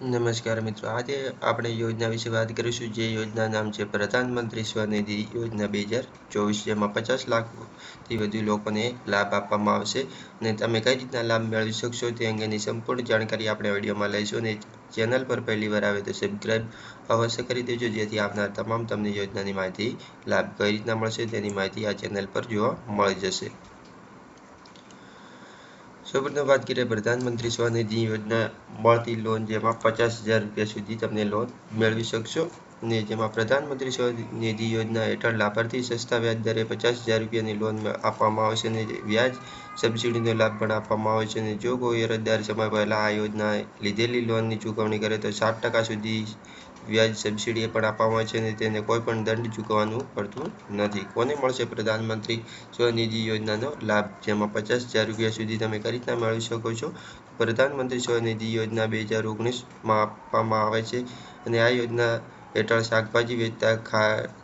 નમસ્કાર મિત્રો, આજે આપણે યોજના વિશે વાત કરીશું. જે યોજના નામ છે પ્રધાનમંત્રી સ્વનિધિ યોજના 2024, જેમાં 50 લાખથી વધુ લોકોને લાભ આપવામાં આવશે અને તમે કઈ રીતના લાભ મેળવી શકશો તે અંગેની સંપૂર્ણ જાણકારી આપણે વિડીયોમાં લઈશું. અને ચેનલ પર પહેલી વાર આવે તો સબસ્ક્રાઈબ અવશ્ય કરી દેજો, જેથી આવનાર તમામ તમને યોજનાની માહિતી લાભ કઈ રીતના મળશે તેની માહિતી આ ચેનલ પર જોવા મળી જશે. સૌપ્રથમ વાત કરીએ પ્રધાનમંત્રી સ્વનિધિ યોજના મળતી લોન, જેમાં 50,000 રૂપિયા સુધી તમને લોન મેળવી શકશો. અને જેમાં પ્રધાનમંત્રી સ્વનિધિ યોજના હેઠળ લાભાર્થી સસ્તા વ્યાજ દરે 50,000 રૂપિયાની લોન આપવામાં આવશે અને વ્યાજ સબસિડીનો લાભ પણ આપવામાં આવે છે. અને જો કોઈ અરજદાર સમય પહેલાં આ યોજના લીધેલી લોનની ચૂકવણી કરે તો 7% સુધી વ્યાજ સબસિડી પણ આપવામાં આવે છે અને તેને કોઈ પણ દંડ ચૂકવવાનું પડતું નથી. કોને મળશે પ્રધાનમંત્રી સ્વનિધિ યોજનાનો લાભ, જેમાં 50,000 રૂપિયા સુધી તમે કઈ રીતના મેળવી શકો છો? પ્રધાનમંત્રી સ્વનિધિ યોજના 2019માં આપવામાં આવે છે અને આ યોજના હેઠળ શાકભાજી વેચતા,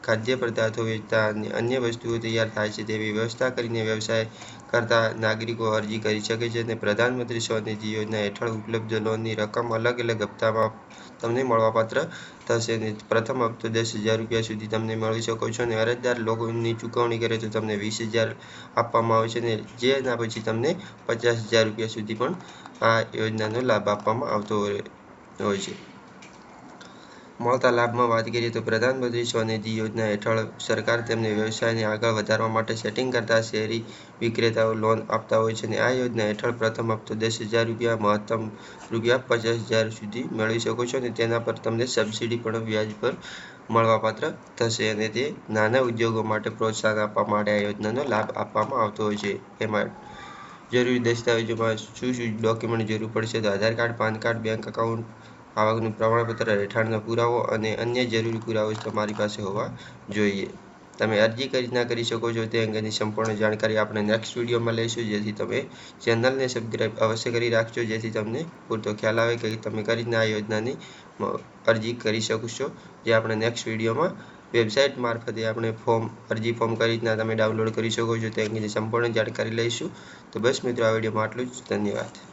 ખાદ્ય પદાર્થો વેચતા અને અન્ય વસ્તુઓ તૈયાર થાય છે તેવી વ્યવસ્થા કરીને વ્યવસાય કરતા નાગરિકો અરજી કરી શકે છે. અને પ્રધાનમંત્રી સ્વનિધિ યોજના હેઠળ ઉપલબ્ધ લોનની રકમ અલગ અલગ હપ્તામાં તમને મળવાપાત્ર થશે. અને પ્રથમ હપ્તો 10,000 રૂપિયા સુધી તમને મેળવી શકો છો અને અરજદાર લોનની ચૂકવણી કરે તો તમને 20,000 આપવામાં આવે છે અને જેના પછી તમને 50,000 રૂપિયા સુધી પણ આ યોજનાનો લાભ આપવામાં આવતો હોય છે. મળતા લાભમાં વાત કરીએ તો પ્રધાનમંત્રી સ્વનિધિ યોજના હેઠળ સરકાર તેમને વ્યવસાયને આગળ વધારવા માટે સેટિંગ કરતા શહેરી વિક્રેતાઓ લોન આપતા હોય છે. અને આ યોજના હેઠળ પ્રથમ હપ્તો 10,000 રૂપિયા, મહત્તમ રૂપિયા 50,000 સુધી મેળવી શકો છો અને તેના પર તમને સબસિડી પણ વ્યાજ પર મળવાપાત્ર થશે. અને તે નાના ઉદ્યોગો માટે પ્રોત્સાહન આપવા માટે આ યોજનાનો લાભ આપવામાં આવતો હોય છે. એમાં જરૂરી દસ્તાવેજોમાં શું ડોક્યુમેન્ટ જરૂર પડશે તો Aadhaar card, PAN card, bank account, આવકનું પ્રમાણપત્ર, રહેઠાણનો પુરાવો અને અન્ય જરૂરી પુરાવા તમારી પાસે હોવા જોઈએ. તમે અરજી કઈ રીતના કરી શકો છો તે અંગેની સંપૂર્ણ જાણકારી આપણે નેક્સ્ટ વિડીયોમાં લઈશું, જેથી તમે ચેનલને સબસ્ક્રાઈબ અવશ્ય કરી રાખજો, જેથી તમને પૂરતો ખ્યાલ આવે કે તમે કઈ રીતના આ યોજનાની અરજી કરી શકશો. જે આપણે નેક્સ્ટ વિડીયોમાં વેબસાઇટ મારફતે આપણે અરજી ફોર્મ કઈ રીતના તમે ડાઉનલોડ કરી શકો છો તે અંગેની સંપૂર્ણ જાણકારી લઈશું. તો બસ મિત્રો, આ વિડીયોમાં આટલું જ. ધન્યવાદ.